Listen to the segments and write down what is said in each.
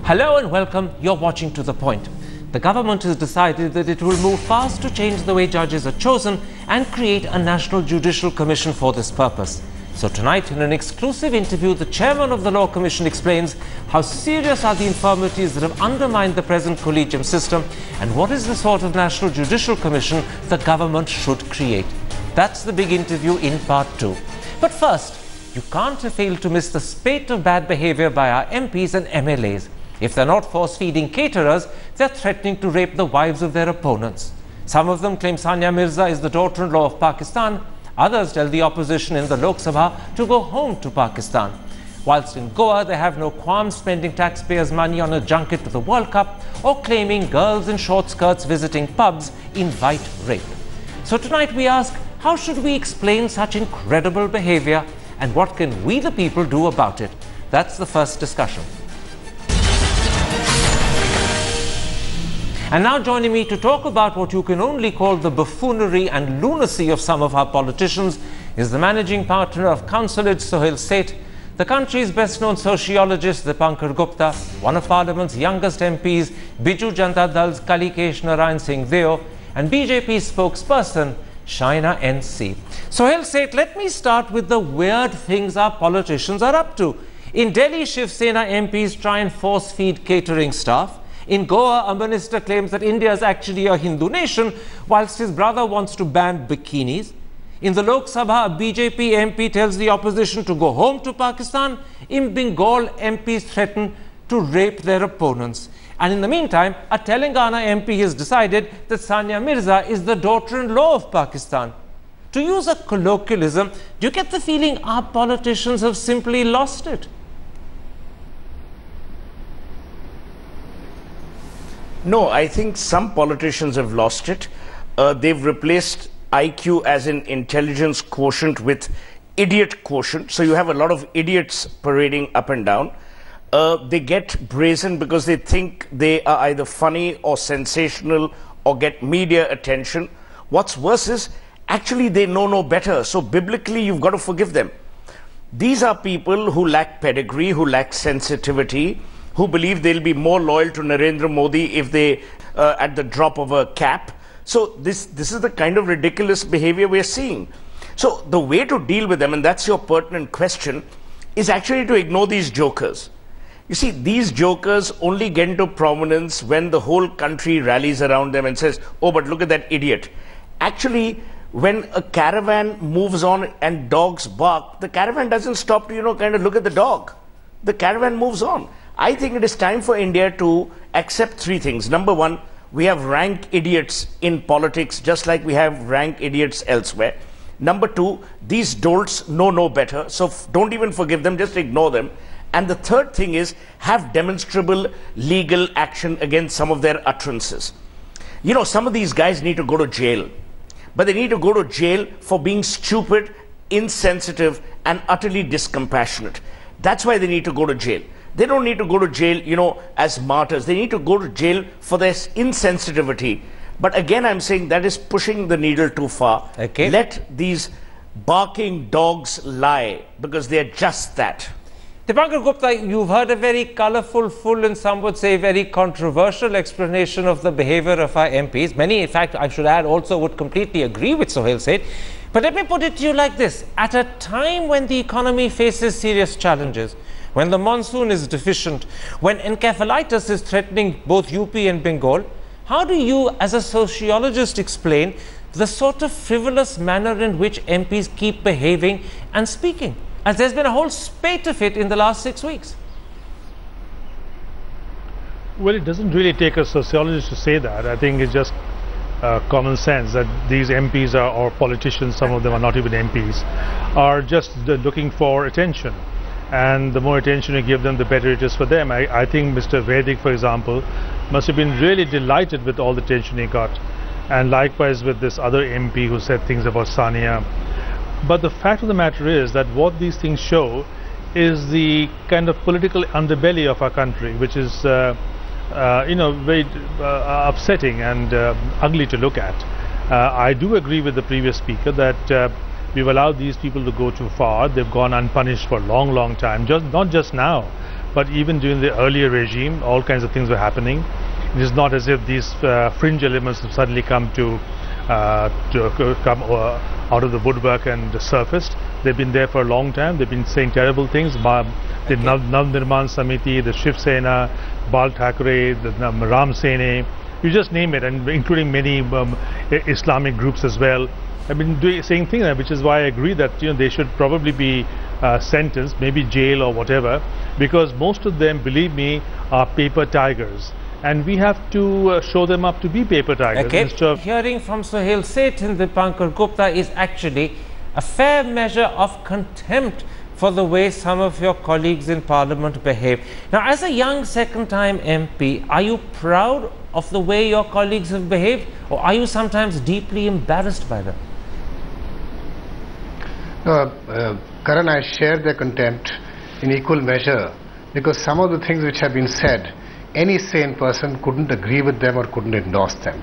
Hello and welcome. You're watching To The Point. The government has decided that it will move fast to change the way judges are chosen and create a National Judicial Commission for this purpose. So tonight, in an exclusive interview, the chairman of the Law Commission explains how serious are the infirmities that have undermined the present collegium system and what is the sort of National Judicial Commission the government should create. That's the big interview in part 2. But first, you can't fail to miss the spate of bad behaviour by our MPs and MLAs. If they're not force-feeding caterers, they're threatening to rape the wives of their opponents. Some of them claim Sania Mirza is the daughter-in-law of Pakistan. Others tell the opposition in the Lok Sabha to go home to Pakistan. Whilst in Goa, they have no qualms spending taxpayers' money on a junket to the World Cup or claiming girls in short skirts visiting pubs invite rape. So tonight we ask, how should we explain such incredible behaviour and what can we the people do about it? That's the first discussion. And now joining me to talk about what you can only call the buffoonery and lunacy of some of our politicians is the managing partner of Councillor Sohail Seth, the country's best-known sociologist Dipankar Gupta, one of Parliament's youngest MPs, Biju Janata Dal's Kalikesh Narayan Singh Deo, and BJP spokesperson Shaina NC. Sohail Seth, let me start with the weird things our politicians are up to. In Delhi, Shiv Sena MPs try and force-feed catering staff. In Goa, a minister claims that India is actually a Hindu nation, whilst his brother wants to ban bikinis. In the Lok Sabha, a BJP MP tells the opposition to go home to Pakistan. In Bengal, MPs threaten to rape their opponents. And in the meantime, a Telangana MP has decided that Sania Mirza is the daughter-in-law of Pakistan. To use a colloquialism, do you get the feeling our politicians have simply lost it? No, I think some politicians have lost it. They've replaced IQ as in intelligence quotient with idiot quotient. So you have a lot of idiots parading up and down. They get brazen because they think they are either funny or sensational or get media attention. What's worse is, actually they know no better. So biblically, you've got to forgive them. These are people who lack pedigree, who lack sensitivity, who believe they'll be more loyal to Narendra Modi if they, at the drop of a cap. So this is the kind of ridiculous behavior we're seeing. So the way to deal with them, and that's your pertinent question, is actually to ignore these jokers. You see, these jokers only get into prominence when the whole country rallies around them and says, oh, but look at that idiot. Actually, when a caravan moves on and dogs bark, the caravan doesn't stop to, kind of look at the dog. The caravan moves on. I think it is time for India to accept three things. Number one, we have rank idiots in politics, just like we have rank idiots elsewhere. Number two, these dolts know no better, so don't even forgive them, just ignore them. And the third thing is, have demonstrable legal action against some of their utterances. Some of these guys need to go to jail, but they need to go to jail for being stupid, insensitive, and utterly discompassionate. That's why they need to go to jail. They don't need to go to jail, as martyrs. They need to go to jail for their insensitivity. But again, I'm saying that is pushing the needle too far. Okay. Let these barking dogs lie, because they're just that. Dipankar Gupta, you've heard a very colourful, full, and some would say very controversial explanation of the behaviour of our MPs. Many, in fact, I should add, also would completely agree with Sohail Seth. But let me put it to you like this. At a time when the economy faces serious challenges, when the monsoon is deficient, when encephalitis is threatening both UP and Bengal, how do you, as a sociologist, explain the sort of frivolous manner in which MPs keep behaving and speaking? As there's been a whole spate of it in the last 6 weeks. Well, it doesn't really take a sociologist to say that. I think it's just common sense that these MPs or politicians, some of them are not even MPs, are just looking for attention. And the more attention you give them, the better it is for them. I think Mr. Vedic, for example, must have been really delighted with all the attention he got. And likewise with this other MP who said things about Sania. But the fact of the matter is that what these things show is the kind of political underbelly of our country, which is, very upsetting and ugly to look at. I do agree with the previous speaker that we've allowed these people to go too far. They've gone unpunished for a long, long time, not just now, but even during the earlier regime, all kinds of things were happening. It is not as if these fringe elements have suddenly come out of the woodwork and surfaced. They've been there for a long time. They've been saying terrible things. The Nav Nirman Samiti, the Shiv Sena, Bal Thackeray, the Ram Sene, you just name it, and including many Islamic groups as well, have been saying things, which is why I agree that they should probably be sentenced, maybe jail or whatever, because most of them, believe me, are paper tigers. And we have to show them up to be paper tigers. Okay. Hearing from Sohail Seth and Dipankar Gupta is actually a fair measure of contempt for the way some of your colleagues in Parliament behave. Now, as a young second-time MP, are you proud of the way your colleagues have behaved, or are you sometimes deeply embarrassed by them? Karan, I share their contempt in equal measure, because some of the things which have been said, any sane person couldn't agree with them or couldn't endorse them.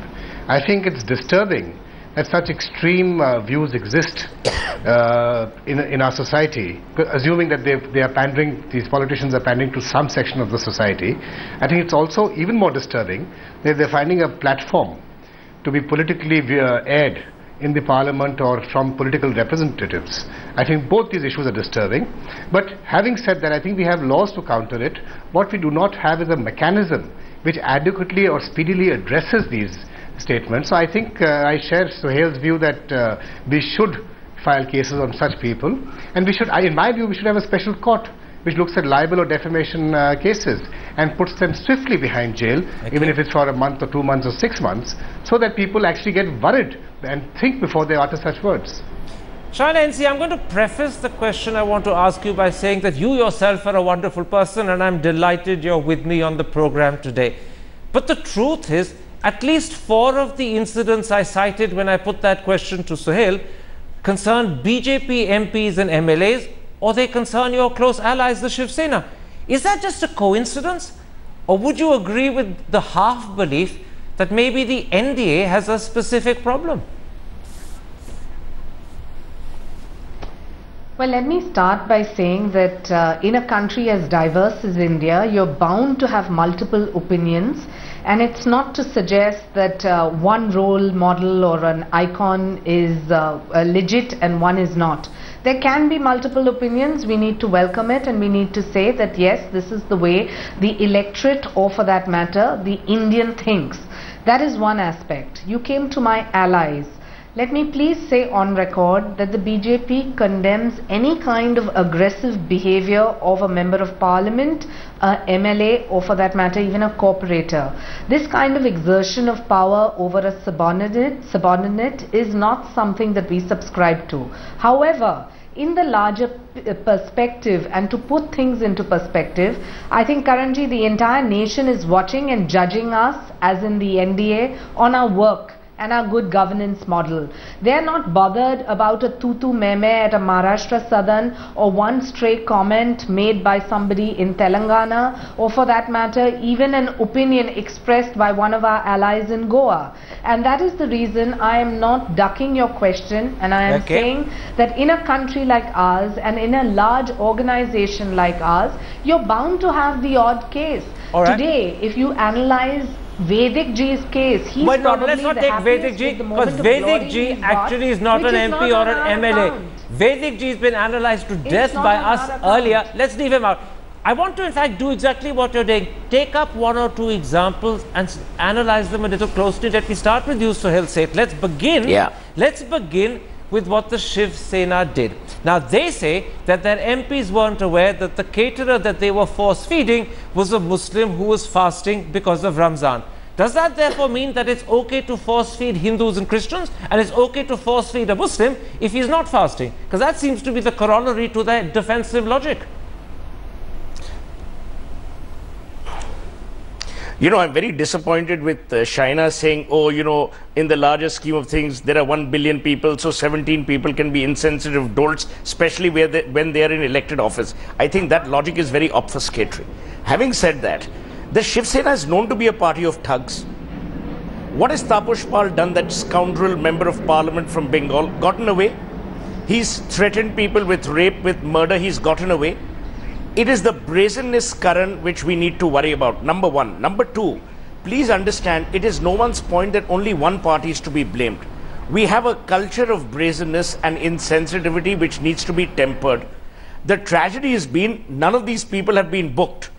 I think it's disturbing that such extreme views exist in our society, assuming that they are pandering, these politicians are pandering to some section of the society. I think it's also even more disturbing that they're finding a platform to be politically aired in the parliament or from political representatives. I think both these issues are disturbing. But having said that, I think we have laws to counter it. What we do not have is a mechanism which adequately or speedily addresses these statements. So I think I share Sohail's view that we should file cases on such people, and we should, in my view, we should have a special court which looks at libel or defamation cases and puts them swiftly behind jail, even if it's for a month or 2 months or 6 months, so that people actually get worried and think before they utter such words. Shaila NC, I'm going to preface the question I want to ask you by saying that you yourself are a wonderful person, and I'm delighted you're with me on the program today. But the truth is, at least 4 of the incidents I cited when I put that question to Sohail concern BJP MPs and MLAs, or they concern your close allies, the Shiv Sena. Is that just a coincidence? Or would you agree with the half belief that maybe the NDA has a specific problem? Well, let me start by saying that in a country as diverse as India, you're bound to have multiple opinions, and it's not to suggest that one role model or an icon is legit and one is not. There can be multiple opinions. We need to welcome it, and we need to say that yes, this is the way the electorate, or for that matter, the Indian thinks. That is one aspect. You came to my allies. Let me please say on record that the BJP condemns any kind of aggressive behavior of a member of parliament, a MLA, or for that matter even a corporator. This kind of exertion of power over a subordinate is not something that we subscribe to. However, in the larger perspective, and to put things into perspective, I think currently the entire nation is watching and judging us, as in the NDA, on our work and our good governance model. They are not bothered about a tutu meme at a Maharashtra Southern, or one stray comment made by somebody in Telangana, or for that matter even an opinion expressed by one of our allies in Goa. And that is the reason I am not ducking your question, and I am saying that in a country like ours and in a large organization like ours, you're bound to have the odd case. Today, if you analyze Vedic Ji's case, he's probably let's not take Vedic Ji, because Vedic Ji actually is not an MP or an MLA. Vedic Ji has been analysed to death by us earlier. Let's leave him out. I want to in fact do exactly what you're doing. Take up 1 or 2 examples and analyse them a little closely. Let me start with you, Sohail Seth. Let's begin. Let's begin with what the Shiv Sena did. Now, they say that their MPs weren't aware that the caterer that they were force feeding was a Muslim who was fasting because of Ramzan. Does that therefore mean that it's okay to force feed Hindus and Christians, and it's okay to force feed a Muslim if he's not fasting? Because that seems to be the corollary to their defensive logic. You know, I'm very disappointed with Shaina saying, oh, you know, in the larger scheme of things, there are 1 billion people, so 17 people can be insensitive dolts, especially when they are in elected office. I think that logic is very obfuscatory. Having said that, the Shiv Sena is known to be a party of thugs. What has Taposh Pal done, that scoundrel member of parliament from Bengal? Gotten away? He's threatened people with rape, with murder, he's gotten away. It is the brazenness, Karan, which we need to worry about, number one. Number two, please understand, it is no one's point that only one party is to be blamed. We have a culture of brazenness and insensitivity which needs to be tempered. The tragedy has been, none of these people have been booked.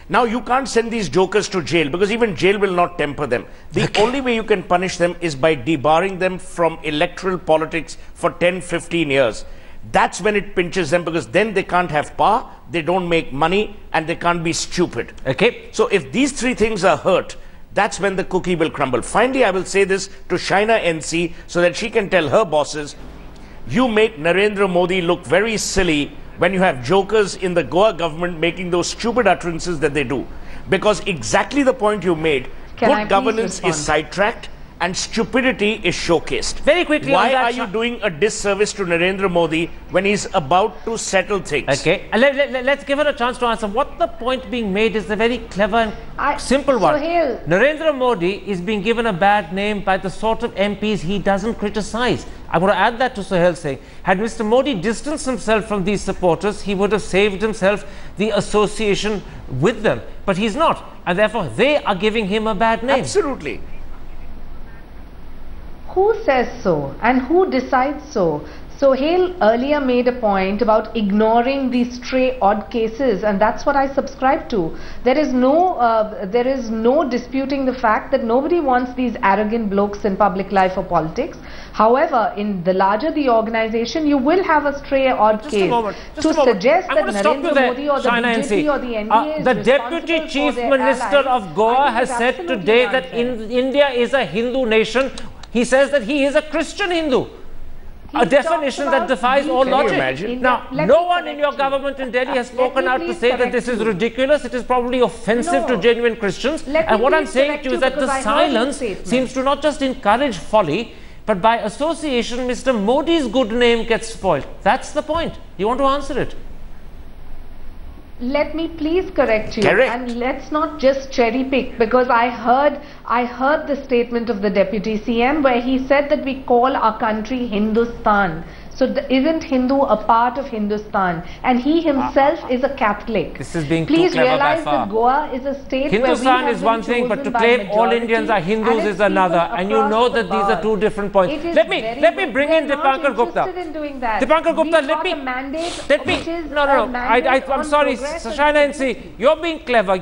Now, you can't send these jokers to jail because even jail will not temper them. The only way you can punish them is by debarring them from electoral politics for 10, 15 years. That's when it pinches them, because then they can't have power, they don't make money, and they can't be stupid. Okay. So if these three things are hurt, that's when the cookie will crumble. Finally, I will say this to Shaina NC so that she can tell her bosses, you make Narendra Modi look very silly when you have jokers in the Goa government making those stupid utterances that they do. Because exactly the point you made, good governance is sidetracked and stupidity is showcased. Very quickly, why are you doing a disservice to Narendra Modi when he's about to settle things? Okay, let's give her a chance to answer. What the point being made is a very clever and simple one. Narendra Modi is being given a bad name by the sort of MPs he doesn't criticize. I want to add that to Sohail saying, had Mr. Modi distanced himself from these supporters, he would have saved himself the association with them. But he's not, and therefore they are giving him a bad name. Absolutely. Who says so and who decides so? Sohail earlier made a point about ignoring these stray odd cases, and that's what I subscribe to. There is no disputing the fact that nobody wants these arrogant blokes in public life or politics. However, in the larger the organization, you will have a stray odd case. To suggest that Narendra Modi or the BJP or the NDA is the Deputy Chief Minister of Goa has said today that India is a Hindu nation. He says that he is a Christian Hindu. A definition that defies all logic. Now, no one in your government in Delhi has spoken out to say that this is ridiculous. It is probably offensive to genuine Christians. And what I'm saying to you is that the silence seems to not just encourage folly, but by association, Mr. Modi's good name gets spoiled. That's the point. You want to answer it? Let me please correct you, and let's not just cherry pick, because I heard the statement of the Deputy CM where he said that we call our country Hindustan. So isn't Hindu a part of Hindustan? And he himself is a Catholic. This is being Please too clever realize by far. that Goa is a state Hindustan where we have is one thing, but to claim all Indians are Hindus is another. And you know that these are two different points. Let me bring in Dipankar Gupta. Dipankar Gupta, I'm sorry, Shaina NC, you're being clever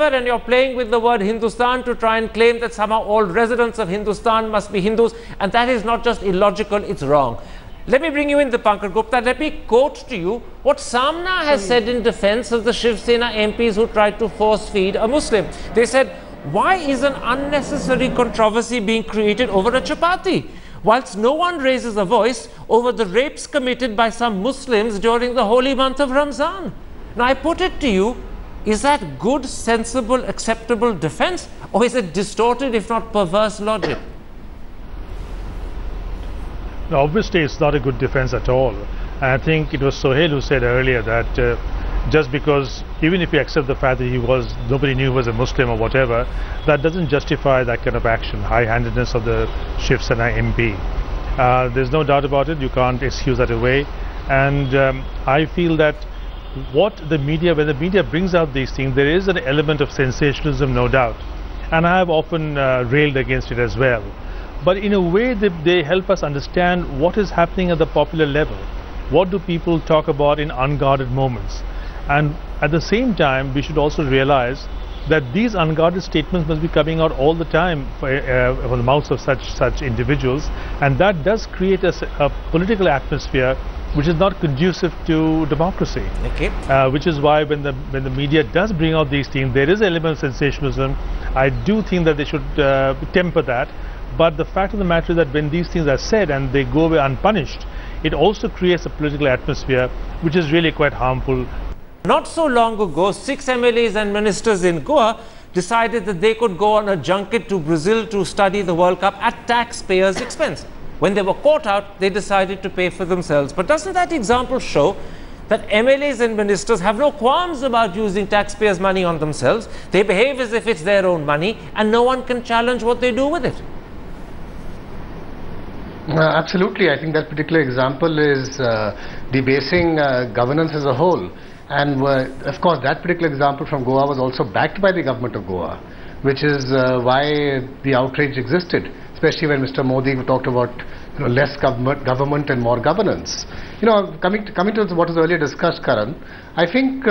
and you're playing with the word Hindustan to try and claim that somehow all residents of Hindustan must be Hindus, and that is not just illogical, it's wrong. Let me bring you in, Dipankar Gupta. Let me quote to you what Samna has said in defense of the Shiv Sena MPs who tried to force feed a Muslim. They said, why is an unnecessary controversy being created over a chapati, whilst no one raises a voice over the rapes committed by some Muslims during the holy month of Ramzan? Now, I put it to you, is that good, sensible, acceptable defense, or is it distorted, if not perverse, logic? No, obviously, it's not a good defense at all. And I think it was Sohail who said earlier that just because, even if you accept the fact that nobody knew he was a Muslim or whatever, that doesn't justify that kind of action, high-handedness of the Shiv Sena MP. There's no doubt about it. You can't excuse that away. And I feel that when the media brings out these things, there is an element of sensationalism, no doubt. And I have often railed against it as well. But in a way, they help us understand what is happening at the popular level. What do people talk about in unguarded moments? And at the same time, we should also realize that these unguarded statements must be coming out all the time from the mouths of such individuals. And that does create a political atmosphere which is not conducive to democracy. Okay. Which is why when the media does bring out these things, there is an element of sensationalism. I do think that they should temper that. But the fact of the matter is that when these things are said and they go away unpunished, it also creates a political atmosphere which is really quite harmful. Not so long ago, 6 MLAs and ministers in Goa decided that they could go on a junket to Brazil to study the World Cup at taxpayers' expense. When they were caught out, they decided to pay for themselves. But doesn't that example show that MLAs and ministers have no qualms about using taxpayers' money on themselves? They behave as if it's their own money, and no one can challenge what they do with it. Absolutely. I think that particular example is debasing governance as a whole. And of course, that particular example from Goa was also backed by the government of Goa, which is why the outrage existed, especially when Mr. Modi talked about less government and more governance. Coming to what was earlier discussed, Karan, I think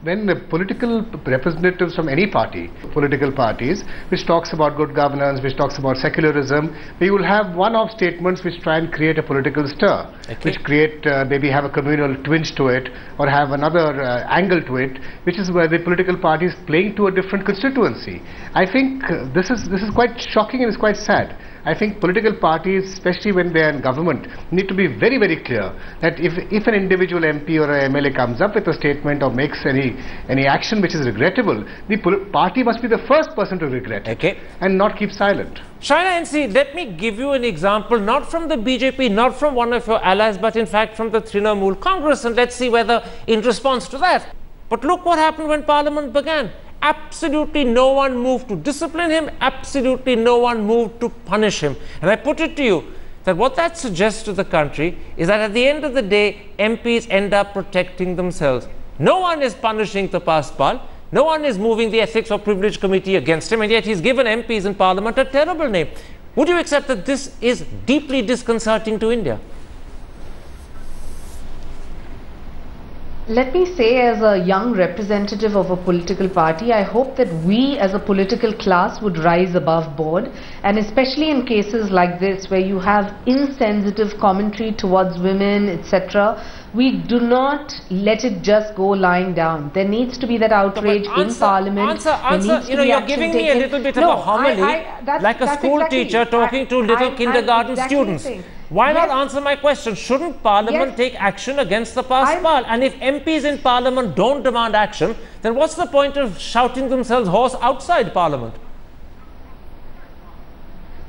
when the political representatives from any party, political parties, which talks about good governance, which talks about secularism, we will have one-off statements which try and create a political stir, which create, maybe have a communal twinge to it, or have another angle to it, which is where the political party is playing to a different constituency. I think this is quite shocking and it's quite sad. I think political parties, especially when they are in government, need to be very, very clear that if an individual MP or an MLA comes up with a statement or makes any action which is regrettable, the party must be the first person to regret it and not keep silent. Shaina NC, let me give you an example, not from the BJP, not from one of your allies, but in fact from the Trinamool Congress, and let's see whether in response to that. But look what happened when Parliament began. Absolutely no one moved to discipline him, absolutely no one moved to punish him. And I put it to you that what that suggests to the country is that at the end of the day, MPs end up protecting themselves. No one is punishing Tapas Pal, no one is moving the Ethics or Privilege Committee against him, and yet he's given MPs in Parliament a terrible name. Would you accept that this is deeply disconcerting to India? Let me say, as a young representative of a political party, I hope that we as a political class would rise above board, and especially in cases like this where you have insensitive commentary towards women, etc., we do not let it just go lying down. There needs to be that outrage in Parliament. You're giving me a little bit of a homily, like a school teacher talking to little kindergarten students. Why not answer my question? Shouldn't Parliament take action against the Pal? And if MPs in Parliament don't demand action, then what's the point of shouting themselves hoarse outside Parliament?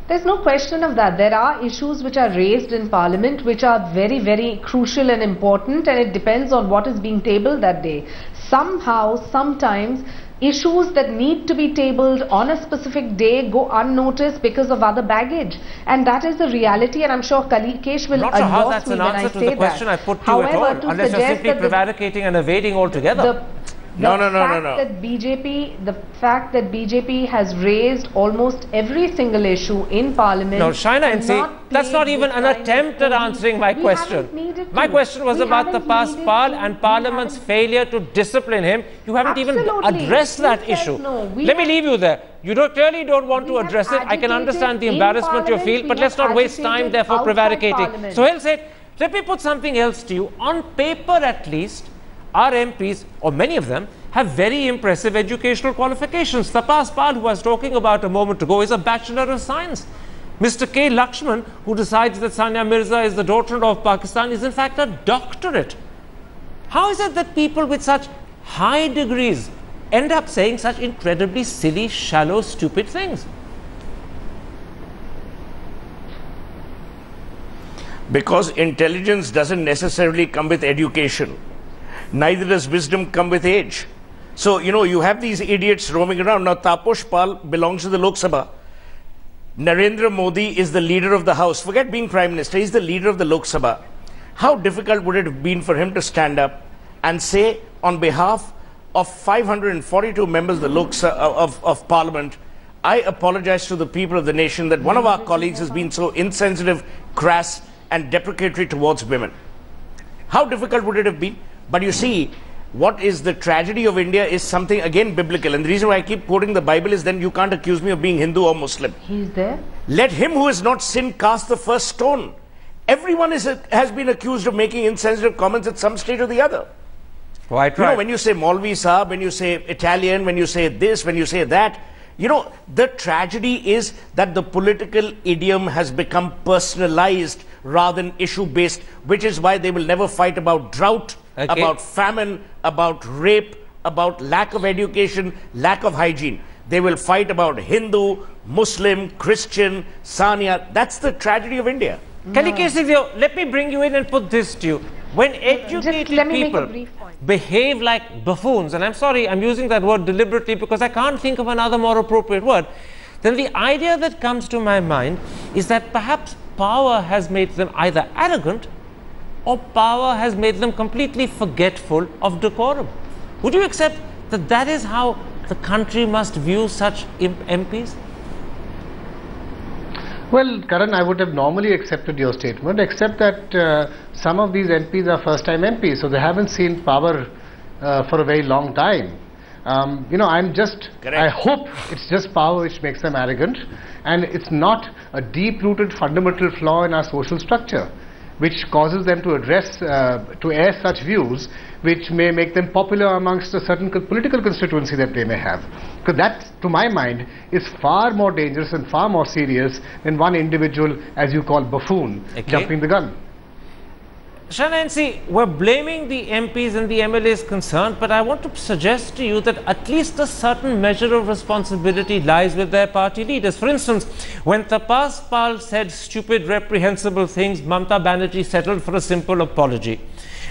There's no question of that. There are issues which are raised in Parliament which are very, very crucial and important, and it depends on what is being tabled that day. Somehow, sometimes, issues that need to be tabled on a specific day go unnoticed because of other baggage, and that is the reality, and I'm sure Kalikesh will not sure how endorse that's me an when I answer to say the question that. I put to you at all, unless you're simply prevaricating and evading altogether. The fact that BJP has raised almost every single issue in Parliament. No, Shaina NC, that's not even an attempt at answering my question. My question was about the Pal and Parliament's failure to discipline him. You haven't even addressed that issue. Let me leave you there. You clearly don't want to address it. I can understand the embarrassment you feel, but let's not waste time therefore prevaricating. So he'll say, let me put something else to you. On paper at least, our MPs, or many of them, have very impressive educational qualifications. Tapas Pal, who I was talking about a moment ago, is a Bachelor of Science. Mr. K. Lakshman, who decides that Sania Mirza is the daughter of Pakistan, is in fact a doctorate. How is it that people with such high degrees end up saying such incredibly silly, shallow, stupid things? Because intelligence doesn't necessarily come with education. Neither does wisdom come with age. So, you have these idiots roaming around. Now, Taposh Pal belongs to the Lok Sabha. Narendra Modi is the leader of the House. Forget being Prime Minister, he's the leader of the Lok Sabha. How difficult would it have been for him to stand up and say, on behalf of 542 members of the Lok Sabha, of Parliament, I apologize to the people of the nation that one of our colleagues has been so insensitive, crass, and deprecatory towards women. How difficult would it have been? But you see, what is the tragedy of India is something again biblical, and the reason why I keep quoting the Bible is then you can't accuse me of being Hindu or Muslim. He's there. Let him who has not sinned cast the first stone. Everyone has been accused of making insensitive comments at some stage or the other. Quite right. When you say Maulvi Saab, when you say Italian, when you say this, when you say that, the tragedy is that the political idiom has become personalized rather than issue-based, which is why they will never fight about drought, about famine, about rape, about lack of education, lack of hygiene. They will fight about Hindu, Muslim, Christian, Sania. That's the tragedy of India. Kalikesh, let me bring you in and put this to you. When educated people behave like buffoons, and I'm sorry, I'm using that word deliberately because I can't think of another more appropriate word, then the idea that comes to my mind is that perhaps power has made them either arrogant or power has made them completely forgetful of decorum? Would you accept that that is how the country must view such MPs? Well, Karan, I would have normally accepted your statement, except that some of these MPs are first-time MPs, so they haven't seen power for a very long time. You know, I hope it's just power which makes them arrogant, and it's not a deep-rooted fundamental flaw in our social structure, which causes them to air such views which may make them popular amongst a certain political constituency that they may have. Because that, to my mind, is far more dangerous and far more serious than one individual, as you call buffoon, jumping the gun. Shanansi, we're blaming the MPs and the MLAs concerned, but I want to suggest to you that at least a certain measure of responsibility lies with their party leaders. For instance, when Tapas Pal said stupid, reprehensible things, Mamta Banerjee settled for a simple apology.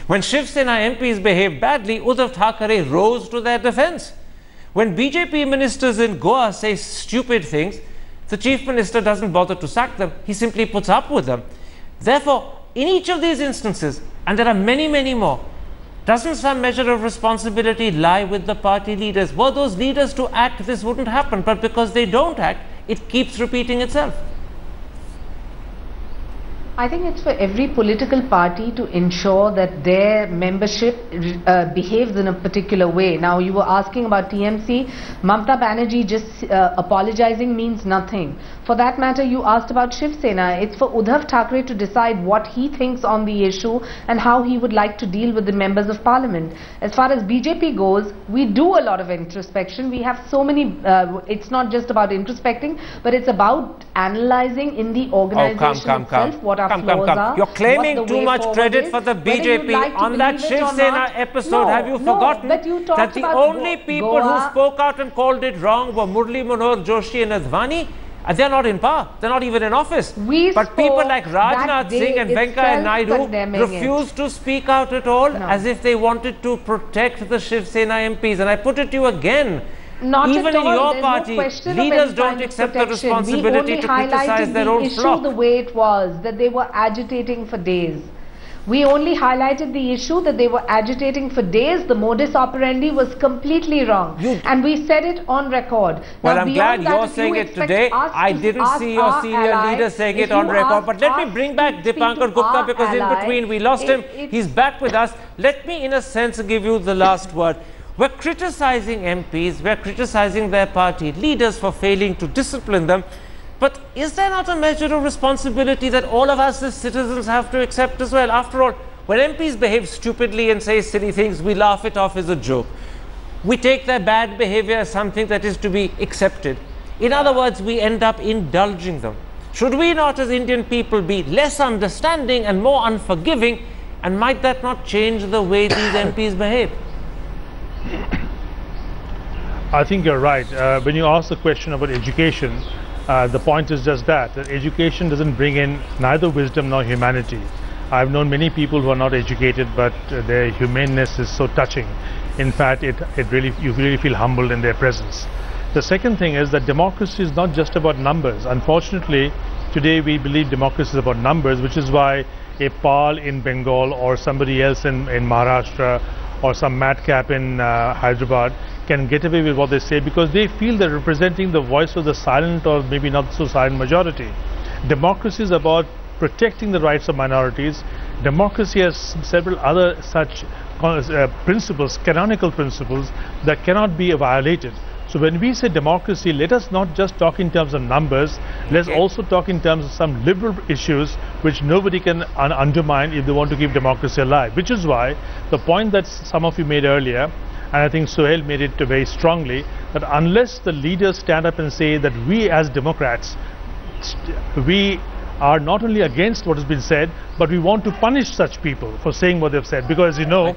When Shiv Sena MPs behaved badly, Uddhav Thackeray rose to their defense. When BJP ministers in Goa say stupid things, the chief minister doesn't bother to sack them, he simply puts up with them. Therefore, in each of these instances, and there are many, many more, doesn't some measure of responsibility lie with the party leaders? Were those leaders to act, this wouldn't happen, but because they don't act, it keeps repeating itself. I think it's for every political party to ensure that their membership behaves in a particular way. Now, you were asking about TMC. Mamta Banerjee just apologizing means nothing. For that matter, you asked about Shiv Sena. It's for Uddhav Thackeray to decide what he thinks on the issue and how he would like to deal with the members of parliament. As far as BJP goes, we do a lot of introspection. We have so many, it's not just about introspecting, but it's about analyzing in the organization itself what our flaws are. You're claiming too much credit for the BJP. On that Shiv Sena episode, have you forgotten that the only people who spoke out and called it wrong were Murli Manohar Joshi and Advani? And they're not in power. They're not even in office. But people like Rajnath Singh and Venkaiah Naidu refused to speak out at all, as if they wanted to protect the Shiv Sena MPs. And I put it to you again. Even in your party, leaders don't accept the responsibility to criticize their own flock. The way it was, that they were agitating for days. We only highlighted the issue that they were agitating for days. The modus operandi was completely wrong. And we said it on record. Well, I'm glad you're saying it today. I didn't see your senior leader saying it on record. But let me bring back Dipankar Gupta, because in between we lost him. He's back with us. Let me, in a sense, give you the last word. We're criticizing MPs. We're criticizing their party leaders for failing to discipline them. But is there not a measure of responsibility that all of us as citizens have to accept as well? After all, when MPs behave stupidly and say silly things, we laugh it off as a joke. We take their bad behavior as something that is to be accepted. In other words, we end up indulging them. Should we not, as Indian people, be less understanding and more unforgiving? And might that not change the way these MPs behave? I think you're right. When you ask the question about education, the point is just that education doesn't bring in neither wisdom nor humanity. I've known many people who are not educated, but their humaneness is so touching. In fact, you really feel humbled in their presence. The second thing is that democracy is not just about numbers. Unfortunately, today we believe democracy is about numbers, which is why a Pal in Bengal or somebody else in Maharashtra or some madcap in Hyderabad can get away with what they say, because they feel they're representing the voice of the silent or maybe not so silent majority. Democracy is about protecting the rights of minorities. Democracy has several other such principles, canonical principles, that cannot be violated. So when we say democracy, let us not just talk in terms of numbers, let's also talk in terms of some liberal issues which nobody can undermine if they want to keep democracy alive. Which is why the point that some of you made earlier, and I think Sohail made it very strongly, that unless the leaders stand up and say that we as Democrats, we are not only against what has been said, but we want to punish such people for saying what they've said. Because, you know,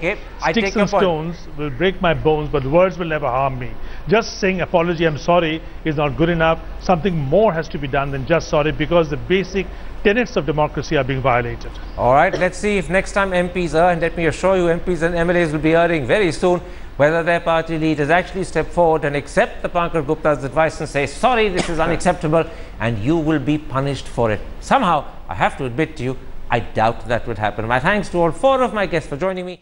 sticks and stones will break my bones, but words will never harm me. Just saying apology, I'm sorry, is not good enough. Something more has to be done than just sorry, because the basic tenets of democracy are being violated. All right, let's see if next time MPs err, and let me assure you MPs and MLAs will be erring very soon, whether their party leaders actually step forward and accept Dipankar Gupta's advice and say, sorry, this is unacceptable, and you will be punished for it. Somehow, I have to admit to you, I doubt that would happen. My thanks to all four of my guests for joining me.